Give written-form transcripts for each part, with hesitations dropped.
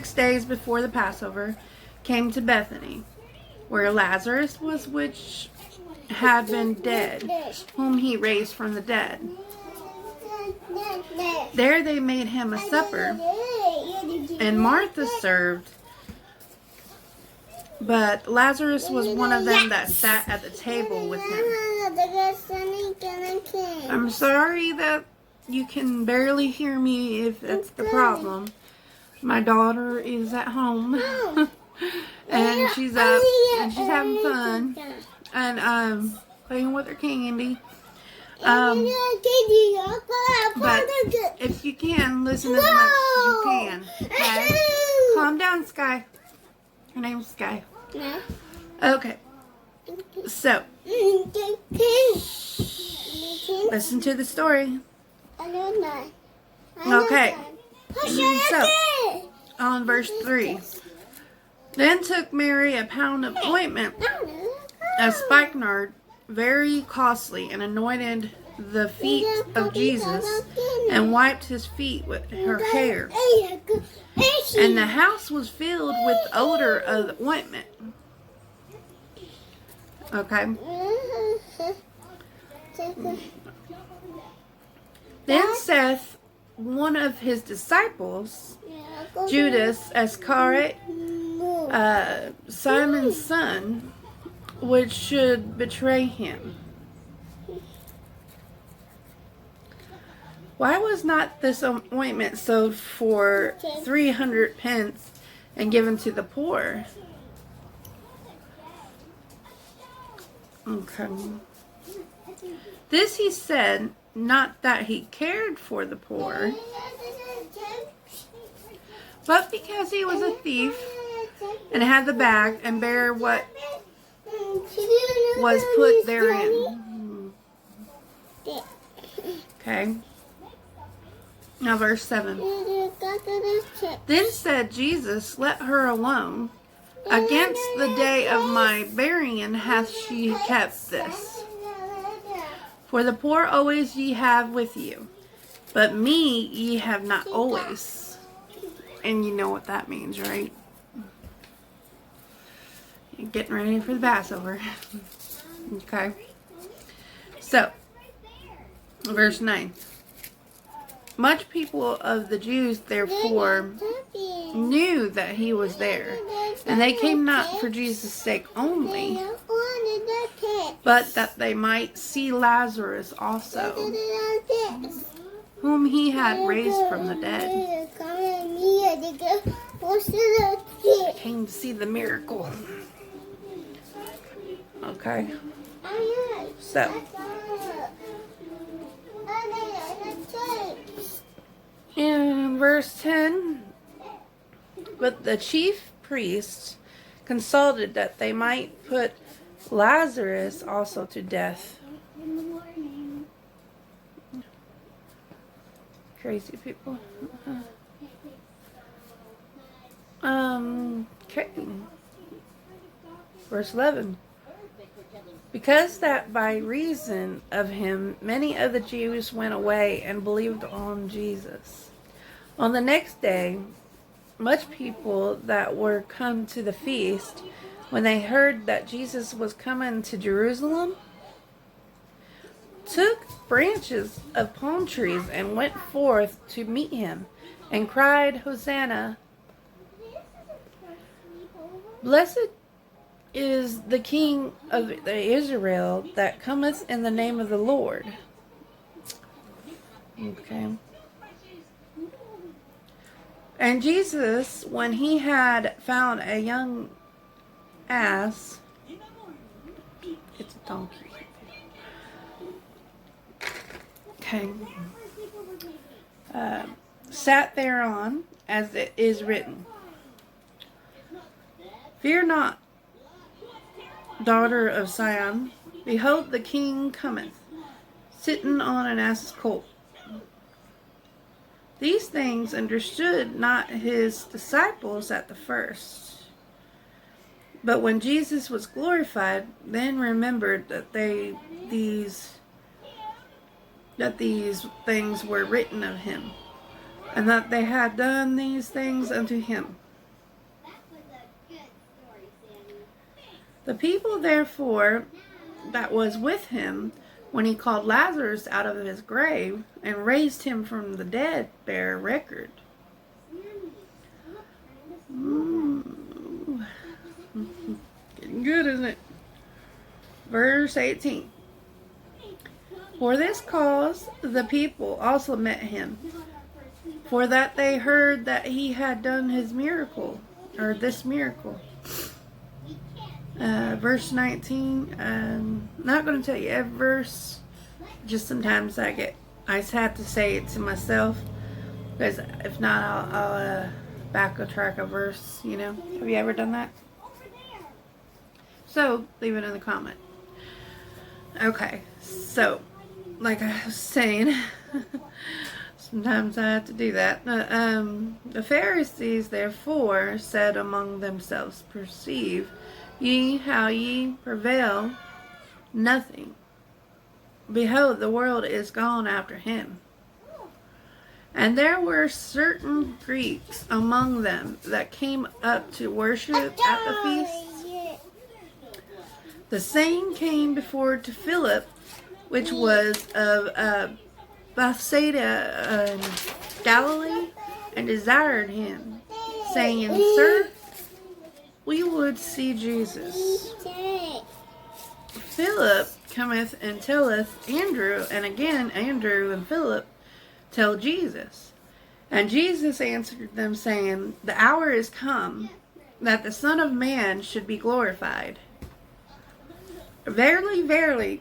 6 days before the Passover, came to Bethany, where Lazarus was, which had been dead, whom he raised from the dead. There they made him a supper, and Martha served, but Lazarus was one of them that sat at the table with him. I'm sorry that you can barely hear me if that's the problem. My daughter is at home and she's up and she's having fun and playing with her candy. But if you can, listen as much as you can. Okay? Calm down, Sky. Her name's Sky. Okay. So, listen to the story. Okay. So, on verse 3. Then took Mary a pound of ointment, a spikenard, very costly, and anointed the feet of Jesus, and wiped his feet with her hair. And the house was filled with the odor of the ointment. Okay. Then saith one of his disciples, Judas Iscariot, Simon's son, which should betray him. Why was not this ointment sold for 300 pence and given to the poor? Okay. This he said, not that he cared for the poor, but because he was a thief and had the bag and bare what was put therein. Okay. Now verse 7. Then said Jesus, let her alone. Against the day of my burying hath she kept this. For the poor always ye have with you, but me ye have not always. And you know what that means, right? You're getting ready for the Passover. Okay. So, verse 9. Much people of the Jews therefore knew that he was there, and they came not for Jesus' sake only, but that they might see Lazarus also, whom he had raised from the dead. Came to see the miracle. Okay. So, in verse 10, but the chief priests consulted that they might put Lazarus also to death. Crazy people. Okay. Verse 11. Because that by reason of him many of the Jews went away and believed on Jesus. On the next day, much people that were come to the feast, when they heard that Jesus was coming to Jerusalem, took branches of palm trees and went forth to meet him, and cried, Hosanna! Blessed is the King of Israel that cometh in the name of the Lord. Okay. And Jesus, when he had found a young ass, it's a donkey. Okay. Sat thereon, as it is written, Fear not, daughter of Sion, behold the king cometh, sitting on an ass's colt. These things understood not his disciples at the first. But when Jesus was glorified, then remembered that these things were written of him, and that they had done these things unto him. The people therefore that was with him, when he called Lazarus out of his grave and raised him from the dead, bear record. Getting good, isn't it? Verse 18. For this cause the people also met him, for that they heard that he had done his miracle, or this miracle. Verse 19. I'm not going to tell you every verse. Just sometimes I just have to say it to myself, because if not, I'll backtrack a verse. You know, have you ever done that? So leave it in the comment. Okay, so like I was saying, sometimes I have to do that. The Pharisees therefore said among themselves, perceive ye how ye prevail nothing. Behold, the world is gone after him. And there were certain Greeks among them that came up to worship at the feast. The same came before to Philip, which was of Bethsaida in Galilee, and desired him, saying, Sir, we would see Jesus. Philip cometh and telleth Andrew, and again Andrew and Philip tell Jesus. And Jesus answered them, saying, The hour is come, that the Son of Man should be glorified. Verily, verily,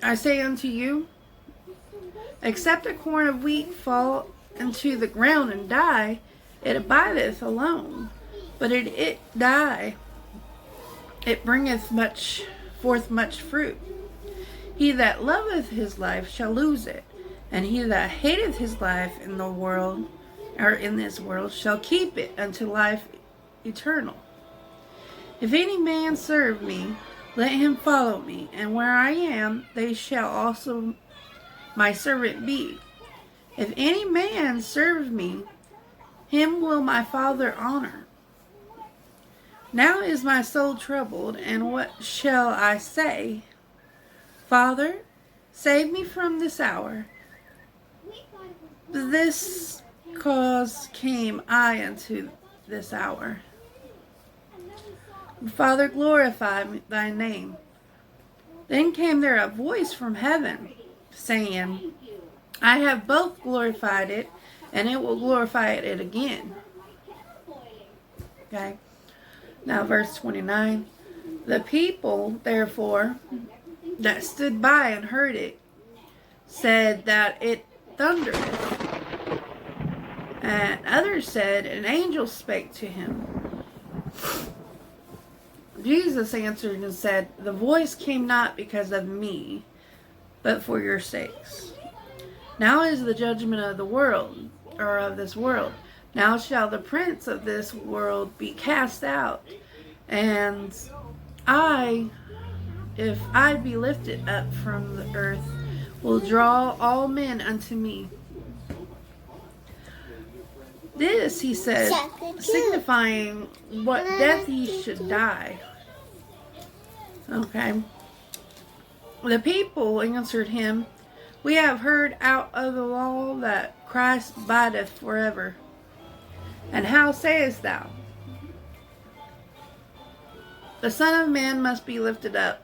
I say unto you, except a corn of wheat fall into the ground and die, it abideth alone. But it die, it bringeth forth much fruit. He that loveth his life shall lose it, and he that hateth his life in this world shall keep it unto life eternal. If any man serve me, let him follow me, and where I am, they shall also my servant be. If any man serve me, him will my Father honor. Now is my soul troubled, and what shall I say? Father, save me from this hour. This cause came I unto this hour. Father, glorify thy name. Then came there a voice from heaven, saying, I have both glorified it, and it will glorify it again. Okay. Now verse 29. The people, therefore, that stood by and heard it, said that it thundered. And others said, an angel spake to him. Jesus answered and said, the voice came not because of me, but for your sakes. Now is the judgment of the world, or of this world. Now shall the prince of this world be cast out. And I, if I be lifted up from the earth, will draw all men unto me. This, he said, signifying what death he should die. Okay. The people answered him, we have heard out of the law that Christ abideth forever. And how sayest thou? The Son of Man must be lifted up.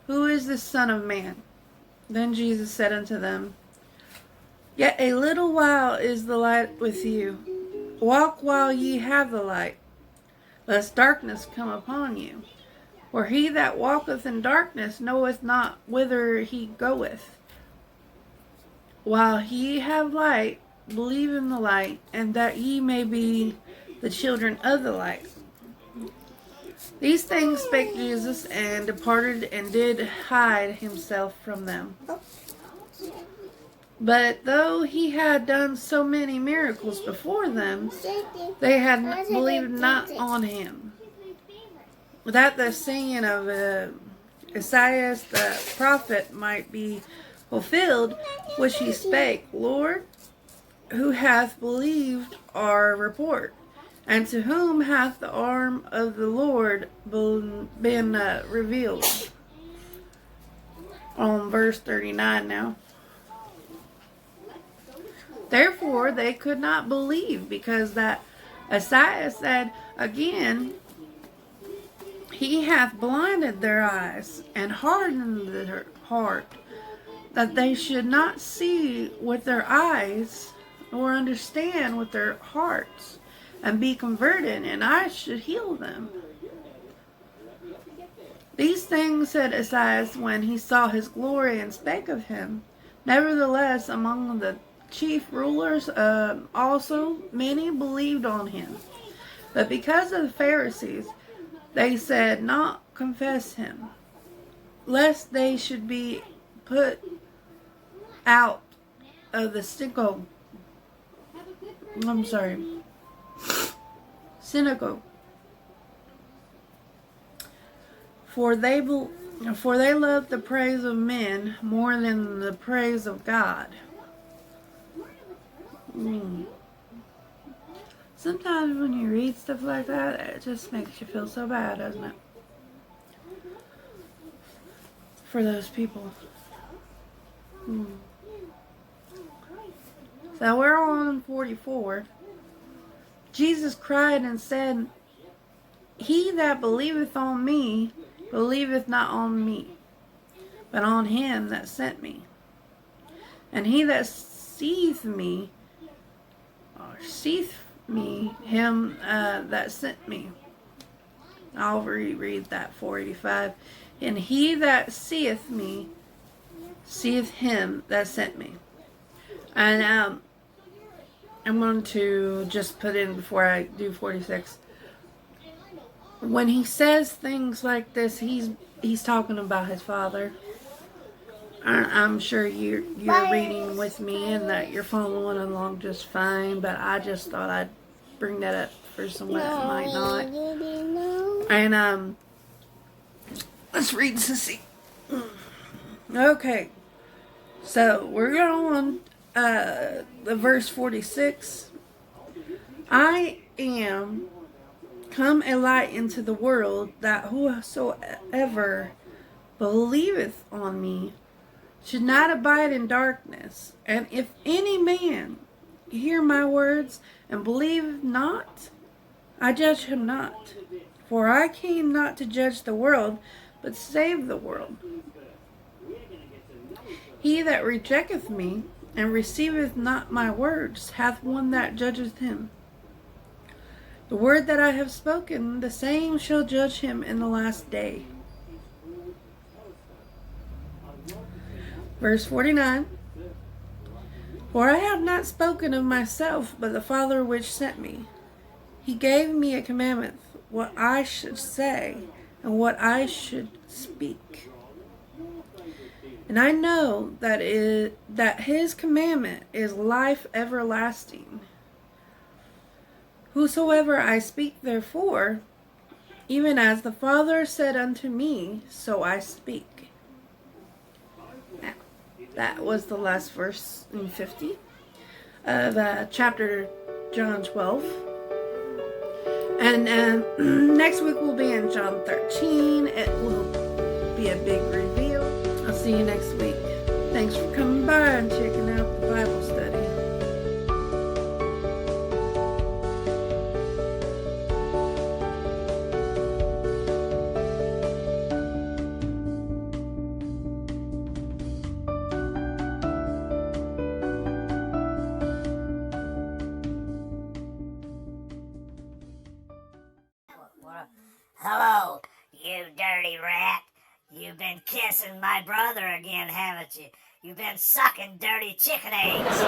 Who is the Son of Man? Then Jesus said unto them, Yet a little while is the light with you. Walk while ye have the light, lest darkness come upon you. For he that walketh in darkness knoweth not whither he goeth. While ye have light, believe in the light, and that ye may be the children of the light. These things spake Jesus, and departed, and did hide himself from them. But though he had done so many miracles before them, they had believed not on him. That the saying of Isaiah the prophet might be fulfilled, which he spake, Lord, who hath believed our report? And to whom hath the arm of the Lord been revealed? On verse 39 now. Therefore they could not believe, because that Isaiah said again, He hath blinded their eyes and hardened their heart, that they should not see with their eyes, nor understand with their hearts, and be converted, and I should heal them. These things said Isaiah when he saw his glory, and spake of him. Nevertheless, among the chief rulers also many believed on him. But because of the Pharisees, they said not confess him, lest they should be put out of the synagogue. For they love the praise of men more than the praise of God. Sometimes when you read stuff like that, it just makes you feel so bad, doesn't it? For those people. So we're on 44. Jesus cried and said, He that believeth on me, believeth not on me, but on him that sent me. And he that seeth me, him that sent me. I'll reread that, 485. And he that seeth me, seeth him that sent me. And I'm going to just put in before I do 46. When he says things like this, he's talking about his Father. I'm sure you're reading with me and that you're following along just fine, but I just thought I'd bring that up for someone that might not. And let's read Sissy. Okay, so we're going on the verse 46. I am come a light into the world, that whosoever believeth on me should not abide in darkness. And if any man hear my words and believe not, I judge him not. For I came not to judge the world, but save the world. He that rejecteth me and receiveth not my words hath one that judgeth him. The word that I have spoken, the same shall judge him in the last day. Verse 49. For I have not spoken of myself, but the Father which sent me. He gave me a commandment, what I should say, and what I should speak. And I know that his commandment is life everlasting. Whosoever I speak therefore, even as the Father said unto me, so I speak. Now, that was the last verse in 50 of chapter John 12. And next week we'll be in John 13. It will be a big reveal. I'll see you next week. Thanks for coming by and checking out the Bible study. Hello, you dirty rat. You've been kissing my brother again, haven't you? You've been sucking dirty chicken eggs.